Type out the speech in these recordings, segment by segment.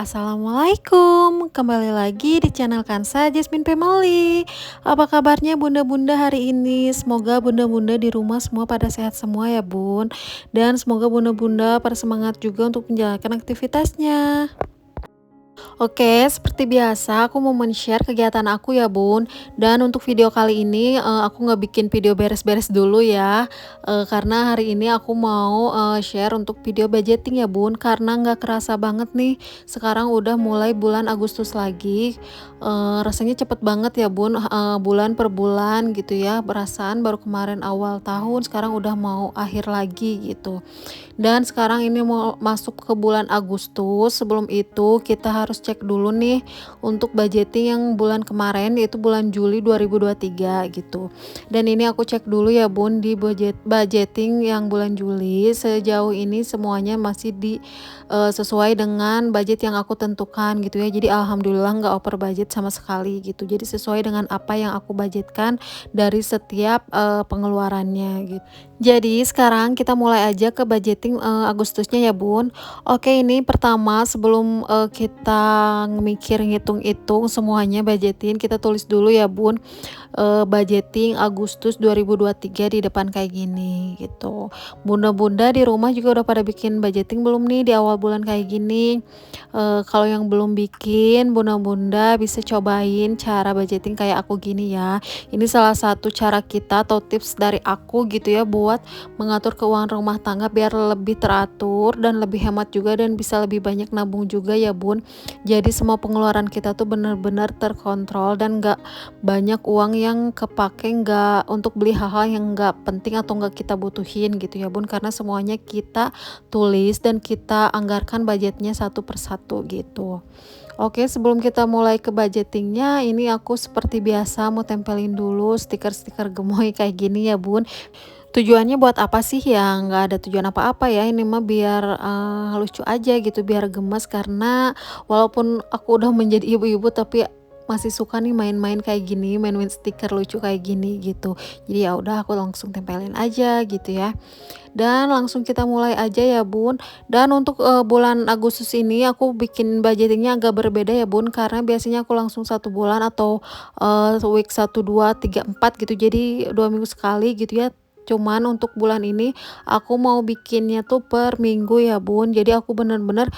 Assalamualaikum, kembali lagi di channel Kansa Jasmine Family. Apa kabarnya bunda-bunda hari ini? Semoga bunda-bunda di rumah semua pada sehat semua ya bun. Dan semoga bunda-bunda pada semangat juga untuk menjalankan aktivitasnya. Oke, seperti biasa aku mau men-share kegiatan aku ya bun. Dan untuk video kali ini aku nggak bikin video beres-beres dulu ya, karena hari ini aku mau share untuk video budgeting ya bun. Karena nggak kerasa banget nih, sekarang udah mulai bulan Agustus lagi. Rasanya cepet banget ya bun, bulan per bulan gitu ya. Perasaan baru kemarin awal tahun, sekarang udah mau akhir lagi gitu. Dan sekarang ini mau masuk ke bulan Agustus. Sebelum itu kita harus cek dulu nih untuk budgeting yang bulan kemarin, yaitu bulan Juli 2023 gitu. Dan ini aku cek dulu ya bun di budgeting yang bulan Juli. Sejauh ini semuanya masih sesuai dengan budget yang aku tentukan gitu ya. Jadi alhamdulillah nggak over budget sama sekali gitu. Jadi sesuai dengan apa yang aku budgetkan dari setiap pengeluarannya gitu. Jadi sekarang kita mulai aja ke budgeting Agustusnya ya bun. Oke, ini pertama sebelum kita mikir ngitung-hitung semuanya budgeting, kita tulis dulu ya bun, budgeting Agustus 2023 di depan kayak gini gitu. Bunda-bunda di rumah juga udah pada bikin budgeting belum nih di awal bulan kayak gini? Kalau yang belum bikin, bunda-bunda bisa cobain cara budgeting kayak aku gini ya. Ini salah satu cara kita atau tips dari aku gitu ya buat mengatur keuangan rumah tangga biar lebih teratur dan lebih hemat juga dan bisa lebih banyak nabung juga ya bun. Jadi semua pengeluaran kita tuh benar-benar terkontrol dan gak banyak uang yang kepake nggak untuk beli hal-hal yang nggak penting atau nggak kita butuhin gitu ya bun, karena semuanya kita tulis dan kita anggarkan budgetnya satu persatu gitu. Oke, sebelum kita mulai ke budgetingnya, ini aku seperti biasa mau tempelin dulu stiker-stiker gemoy kayak gini ya bun. Tujuannya buat apa sih ya? Nggak ada tujuan apa-apa ya, ini mah biar lucu aja gitu, biar gemes. Karena walaupun aku udah menjadi ibu-ibu tapi masih suka nih main-main kayak gini, main-main stiker lucu kayak gini gitu. Jadi ya udah aku langsung tempelin aja gitu ya. Dan langsung kita mulai aja ya bun. Dan untuk bulan Agustus ini aku bikin budgetingnya agak berbeda ya bun, karena biasanya aku langsung 1 bulan atau week 1, 2, 3, 4 gitu, jadi 2 minggu sekali gitu ya. Cuman untuk bulan ini aku mau bikinnya tuh per minggu ya bun. Jadi aku bener-bener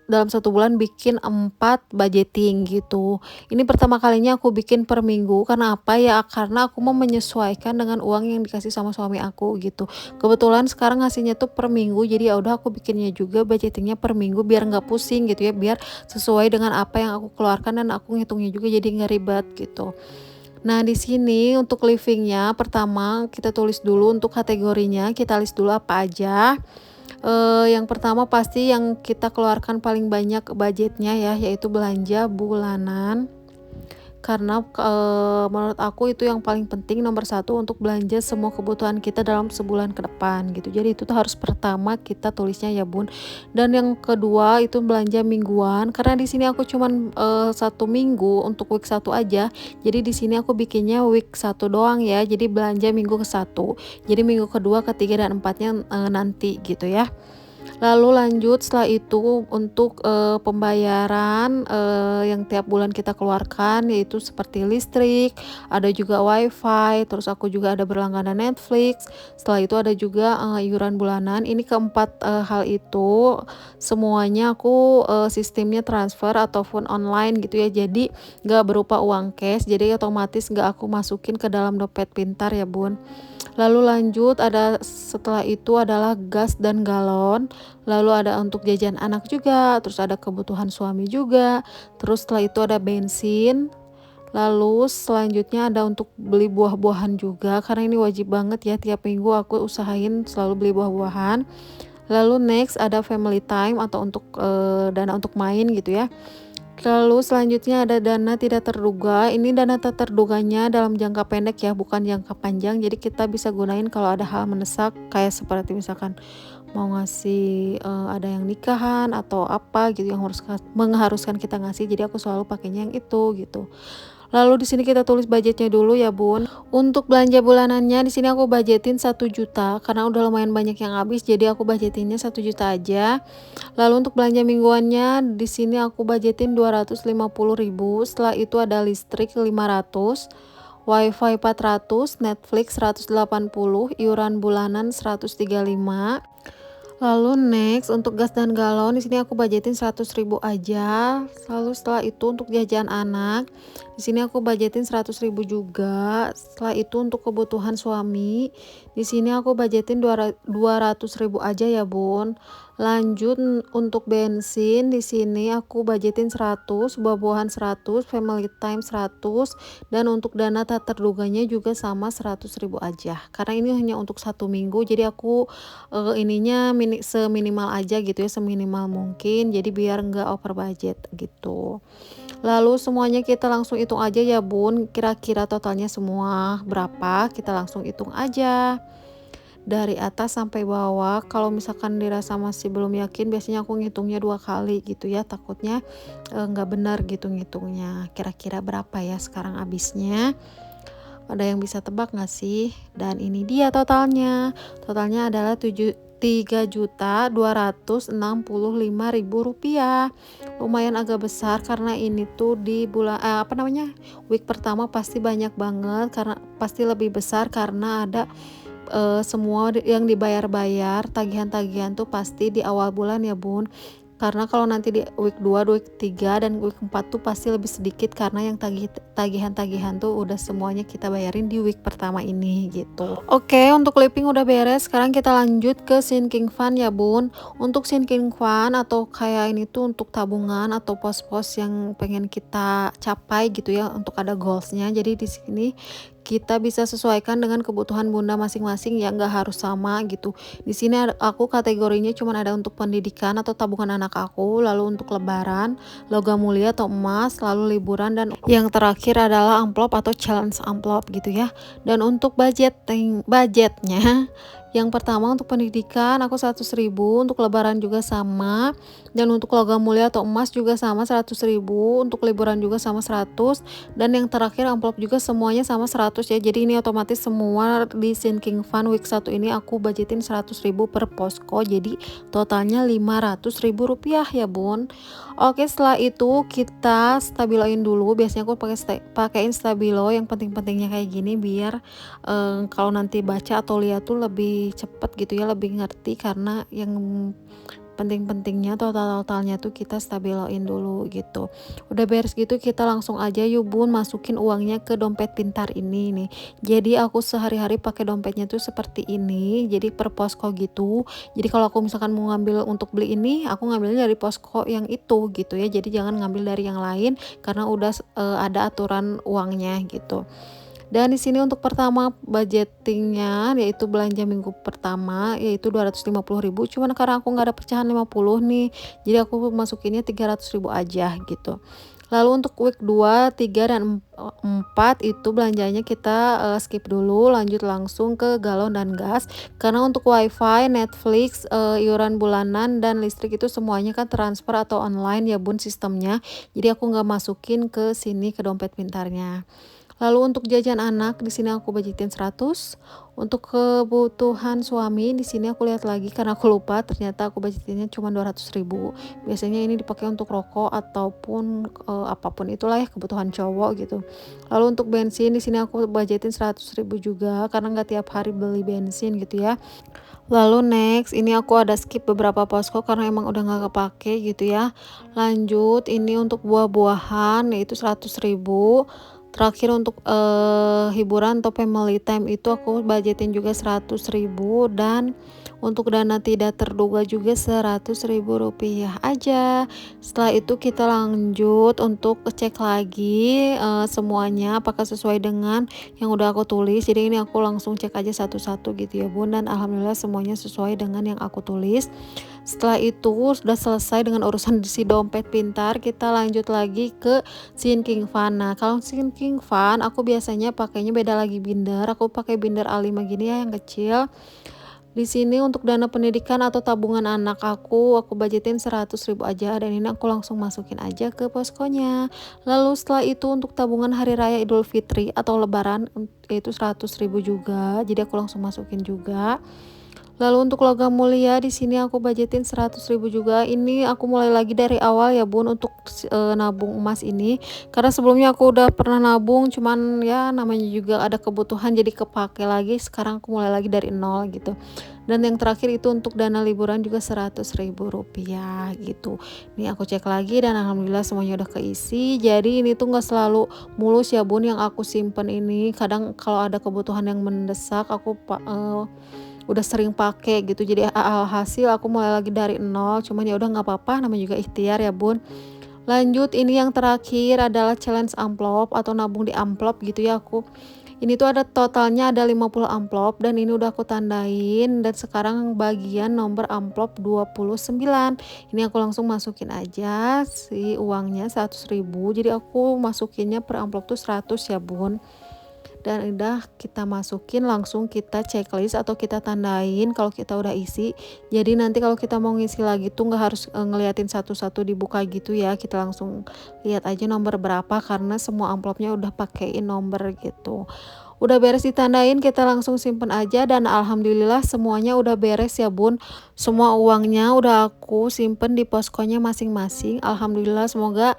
dalam 1 bulan bikin 4 budgeting gitu. Ini pertama kalinya aku bikin per minggu. Karena apa ya? Karena aku mau menyesuaikan dengan uang yang dikasih sama suami aku gitu. Kebetulan sekarang ngasihnya tuh per minggu, jadi ya udah aku bikinnya juga budgetingnya per minggu biar nggak pusing gitu ya, biar sesuai dengan apa yang aku keluarkan dan aku ngitungnya juga jadi nggak ribet gitu. Nah, di sini untuk livingnya pertama kita tulis dulu untuk kategorinya, kita list dulu apa aja. Yang pertama pasti yang kita keluarkan paling banyak budgetnya ya, yaitu belanja bulanan. Karena menurut aku itu yang paling penting, nomor satu untuk belanja semua kebutuhan kita dalam sebulan ke depan gitu. Jadi itu tuh harus pertama kita tulisnya ya bun. Dan yang kedua itu belanja mingguan, karena di sini aku cuman 1 minggu untuk week 1 aja. Jadi di sini aku bikinnya week 1 doang ya. Jadi belanja minggu ke 1. Jadi minggu kedua, ketiga dan empatnya nanti gitu ya. Lalu lanjut setelah itu untuk pembayaran yang tiap bulan kita keluarkan, yaitu seperti listrik, ada juga wifi, terus aku juga ada berlangganan Netflix. Setelah itu ada juga iuran bulanan. Ini keempat hal itu semuanya aku sistemnya transfer ataupun online gitu ya. Jadi gak berupa uang cash, jadi otomatis gak aku masukin ke dalam dompet pintar ya bun. Lalu lanjut ada setelah itu adalah gas dan galon, lalu ada untuk jajan anak juga, terus ada kebutuhan suami juga, terus setelah itu ada bensin, lalu selanjutnya ada untuk beli buah-buahan juga, karena ini wajib banget ya, tiap minggu aku usahain selalu beli buah-buahan. Lalu next ada family time atau untuk dana untuk main gitu ya. Lalu selanjutnya ada dana tidak terduga. Ini dana tak terduganya dalam jangka pendek ya, bukan jangka panjang. Jadi kita bisa gunain kalau ada hal mendesak, kayak seperti misalkan mau ngasih ada yang nikahan atau apa gitu yang mengharuskan kita ngasih. Jadi aku selalu pakainya yang itu gitu. Lalu di sini kita tulis budgetnya dulu ya bun. Untuk belanja bulanannya di sini aku budgetin 1 juta karena udah lumayan banyak yang habis, jadi aku budgetinnya 1 juta aja. Lalu untuk belanja mingguannya di sini aku budgetin 250.000. Setelah itu ada listrik 500, wifi 400, Netflix 180, iuran bulanan 135. Lalu next untuk gas dan galon di sini aku budgetin 100.000 aja. Lalu setelah itu untuk jajan anak di sini aku budgetin 100.000 juga. Setelah itu untuk kebutuhan suami di sini aku budgetin 200.000 aja ya bun. Lanjut untuk bensin di sini aku budgetin 100, buah-buahan 100, family time 100, dan untuk dana tak terduganya juga sama 100.000 aja. Karena ini hanya untuk 1 minggu, jadi aku ininya seminimal aja gitu ya, seminimal mungkin, jadi biar nggak over budget gitu. Lalu semuanya kita langsung hitung aja ya bun, kira-kira totalnya semua berapa, kita langsung hitung aja dari atas sampai bawah. Kalau misalkan dirasa masih belum yakin, biasanya aku ngitungnya 2 kali gitu ya, takutnya nggak benar gitu ngitungnya. Kira-kira berapa ya sekarang habisnya? Ada yang bisa tebak nggak sih? Dan ini dia totalnya adalah 3.265.000 rupiah. Lumayan agak besar karena ini tuh di bulan week pertama pasti banyak banget, karena pasti lebih besar karena ada semua yang dibayar-bayar, tagihan-tagihan tuh pasti di awal bulan ya bun. Karena kalau nanti di week 2, week 3, dan week 4 tuh pasti lebih sedikit karena yang tagihan-tagihan tuh udah semuanya kita bayarin di week pertama ini gitu. Oke, untuk clipping udah beres. Sekarang kita lanjut ke sinking fund ya bun. Untuk sinking fund atau kayak ini tuh untuk tabungan atau pos-pos yang pengen kita capai gitu ya, untuk ada goalsnya. Jadi di sini kita bisa sesuaikan dengan kebutuhan bunda masing-masing, ya nggak harus sama gitu. Di sini aku kategorinya cuma ada untuk pendidikan atau tabungan anak aku, lalu untuk lebaran, logam mulia atau emas, lalu liburan, dan yang terakhir adalah amplop atau challenge amplop gitu ya. Dan untuk budgetnya yang pertama untuk pendidikan aku 100.000, untuk lebaran juga sama, dan untuk logam mulia atau emas juga sama 100.000, untuk liburan juga sama 100, dan yang terakhir amplop juga semuanya sama 100 ya. Jadi ini otomatis semua di sinking fund week 1 ini aku budgetin 100.000 per posko, jadi totalnya 500.000 rupiah ya bun. Oke, setelah itu kita stabiloin dulu. Biasanya aku pakaiin stabilo yang penting-pentingnya kayak gini biar kalau nanti baca atau lihat tuh lebih cepet gitu ya, lebih ngerti, karena yang penting-pentingnya totalnya tuh kita stabiloin dulu gitu. Udah beres gitu, kita langsung aja yuk bun masukin uangnya ke dompet pintar ini nih. Jadi aku sehari-hari pakai dompetnya tuh seperti ini, jadi per posko gitu. Jadi kalau aku misalkan mau ngambil untuk beli ini, aku ngambilnya dari posko yang itu gitu ya. Jadi jangan ngambil dari yang lain karena udah ada aturan uangnya gitu. Dan di sini untuk pertama budgetingnya yaitu belanja minggu pertama yaitu 250.000, cuman karena aku nggak ada pecahan 50 nih, jadi aku masukinnya 300.000 aja gitu. Lalu untuk week 2, 3, dan 4 itu belanjanya kita skip dulu, lanjut langsung ke galon dan gas. Karena untuk wifi, Netflix, iuran bulanan, dan listrik itu semuanya kan transfer atau online ya bun sistemnya. Jadi aku nggak masukin ke sini ke dompet pintarnya. Lalu untuk jajan anak di sini aku budgetin 100. Untuk kebutuhan suami di sini aku lihat lagi karena aku lupa, ternyata aku budgetinnya cuma 200.000. Biasanya ini dipakai untuk rokok ataupun apapun itulah ya, kebutuhan cowok gitu. Lalu untuk bensin di sini aku budgetin 100.000 juga karena nggak tiap hari beli bensin gitu ya. Lalu next ini aku ada skip beberapa posko karena emang udah nggak kepake gitu ya. Lanjut ini untuk buah-buahan yaitu 100.000. Terakhir untuk hiburan atau family time itu aku budgetin juga 100.000, dan untuk dana tidak terduga juga 100.000 rupiah aja. Setelah itu kita lanjut untuk cek lagi semuanya apakah sesuai dengan yang udah aku tulis. Jadi ini aku langsung cek aja satu-satu gitu ya bun, dan alhamdulillah semuanya sesuai dengan yang aku tulis. Setelah itu sudah selesai dengan urusan si dompet pintar, kita lanjut lagi ke sinking fund. Nah kalau sinking fund aku biasanya pakainya beda lagi binder, aku pakai binder A5 gini ya yang kecil. Di sini untuk dana pendidikan atau tabungan anak aku budgetin 100.000 aja dan ini aku langsung masukin aja ke poskonya. Lalu setelah itu untuk tabungan hari raya Idul Fitri atau Lebaran itu 100.000 juga. Jadi aku langsung masukin juga. Lalu untuk logam mulia di sini aku budgetin 100.000 juga. Ini aku mulai lagi dari awal ya Bun untuk nabung emas ini. Karena sebelumnya aku udah pernah nabung cuman ya namanya juga ada kebutuhan jadi kepake lagi. Sekarang aku mulai lagi dari nol gitu. Dan yang terakhir itu untuk dana liburan juga 100.000 rupiah gitu. Ini aku cek lagi dan alhamdulillah semuanya udah keisi. Jadi ini tuh nggak selalu mulus ya Bun yang aku simpen ini. Kadang kalau ada kebutuhan yang mendesak aku udah sering pakai gitu. Jadi alhasil aku mulai lagi dari nol. Cuman ya udah nggak apa-apa, namanya juga ikhtiar ya Bun. Lanjut ini yang terakhir adalah challenge amplop atau nabung di amplop gitu ya aku. Ini tuh ada totalnya ada 50 amplop dan ini udah aku tandain dan sekarang bagian nomor amplop 29. Ini aku langsung masukin aja si uangnya 100.000. Jadi aku masukinnya per amplop tuh 100 ya Bun. Dan udah kita masukin langsung kita checklist atau kita tandain kalau kita udah isi. Jadi nanti kalau kita mau ngisi lagi tuh nggak harus ngeliatin satu-satu dibuka gitu ya, kita langsung lihat aja nomor berapa karena semua amplopnya udah pakein nomor gitu. Udah beres ditandain kita langsung simpen aja dan alhamdulillah semuanya udah beres ya Bun. Semua uangnya udah aku simpen di poskonya masing-masing. Alhamdulillah semoga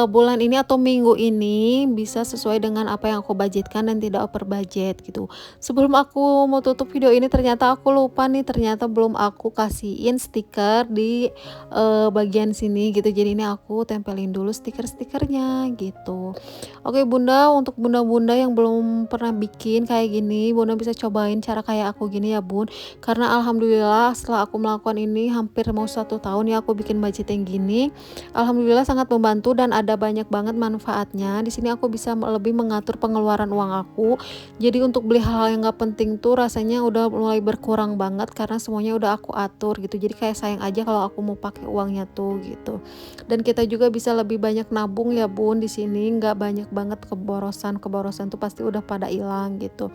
bulan ini atau minggu ini bisa sesuai dengan apa yang aku budgetkan dan tidak over budget gitu. Sebelum aku mau tutup video ini ternyata aku lupa nih, ternyata belum aku kasihin stiker di bagian sini gitu. Jadi ini aku tempelin dulu stiker-stikernya gitu. Oke Bunda, untuk bunda-bunda yang belum pernah bikin kayak gini, Bunda bisa cobain cara kayak aku gini ya Bun. Karena alhamdulillah setelah aku melakukan ini hampir mau 1 tahun ya aku bikin budget yang gini. Alhamdulillah sangat membantu dan ada banyak banget manfaatnya. Di sini aku bisa lebih mengatur pengeluaran uang aku. Jadi untuk beli hal-hal yang gak penting tuh rasanya udah mulai berkurang banget karena semuanya udah aku atur gitu. Jadi kayak sayang aja kalau aku mau pakai uangnya tuh gitu. Dan kita juga bisa lebih banyak nabung ya Bun di sini, nggak banyak banget keborosan tuh pasti udah pada hilang gitu.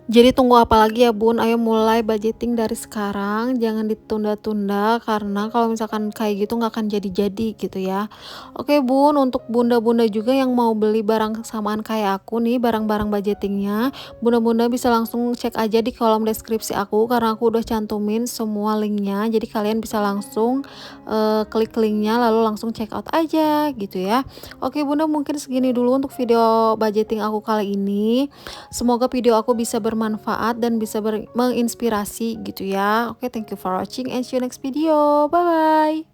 Jadi tunggu apa lagi ya Bun, ayo mulai budgeting dari sekarang, jangan ditunda-tunda karena kalau misalkan kayak gitu nggak akan jadi-jadi gitu ya. Oke Bun, untuk bunda-bunda juga yang mau beli barang samaan kayak aku nih, barang-barang budgetingnya, bunda-bunda bisa langsung cek aja di kolom deskripsi aku karena aku udah cantumin semua linknya, jadi kalian bisa langsung klik linknya lalu langsung check out aja gitu ya. Oke Bunda, mungkin segini dulu untuk video budgeting aku kali ini. Semoga video aku bisa bermanfaat dan bisa menginspirasi gitu ya. Oke, thank you for watching and see you next video. Bye bye.